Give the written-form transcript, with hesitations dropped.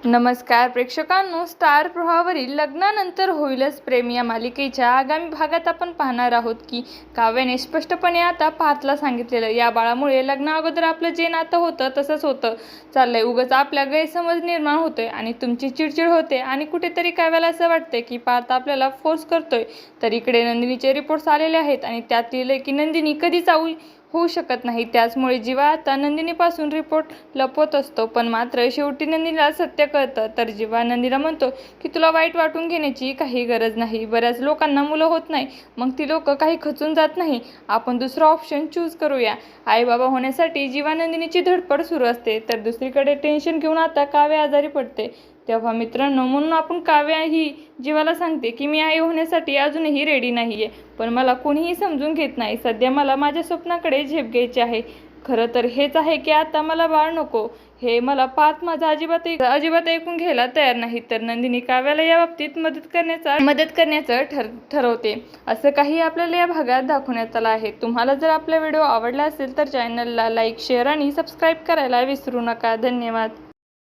नमस्कार प्रेक्षकांनो, स्टार प्रवाहावरील लग्नानंतर होईलच प्रेम या मालिकेच्या आगामी भागात आपण पाहणार आहोत की काव्याने स्पष्टपणे आता पार्थला सांगितलेलं या बाळामुळे लग्ना अगोदर आपलं जे नातं होतं तसंच होतं चाललंय, उगाच आपल्या गैरसमज निर्माण होतोय आणि तुमची चिडचिड होते आणि कुठेतरी काव्याला असं वाटतंय की पार्थ आपल्याला फोर्स करतोय. तर इकडे नंदिनीचे रिपोर्ट्स आलेले आहेत आणि त्यात लिहिलंय की नंदिनी कधीच होऊ शकत नाही. त्याचमुळे जीवा आता नंदिनीपासून रिपोर्ट लपवत असतो, पण मात्र शेवटी नंदिनीला सत्य कळतं. तर जीवा नंदिनीला म्हणतो की तुला वाईट वाटून घेण्याची काही गरज नाही. बऱ्याच लोकांना मुलं होत नाही, मग ती लोक काही खचून जात नाही. आपण दुसरा ऑप्शन चूज करूया. आई बाबा होण्यासाठी जीवा नंदिनीची धडपड सुरू असते. तर दुसरीकडे टेन्शन घेऊन आता काव्य आजारी पडते. तेव्हा मित्रांनो, म्हणून आपण काव्या ही जीवाला सांगते की मी आई होण्यासाठी अजूनही रेडी नाहीये, पण मला कोणीही समजून घेत नाही. सध्या मला माझ्या स्वप्नाकडे झेप घ्यायची आहे. खरं तर हेच आहे की आता मला बाळ नको. हे मला पार्थ माझा अजिबात ऐकून घ्यायला तयार नाही. तर नंदिनी काव्याला या बाबतीत मदत करण्याचं ठरवते. असं काही आपल्याला या भागात दाखवण्यात आलं आहे. तुम्हाला जर आपला व्हिडिओ आवडला असेल तर चॅनलला लाईक, शेअर आणि सबस्क्राईब करायला विसरू नका. धन्यवाद.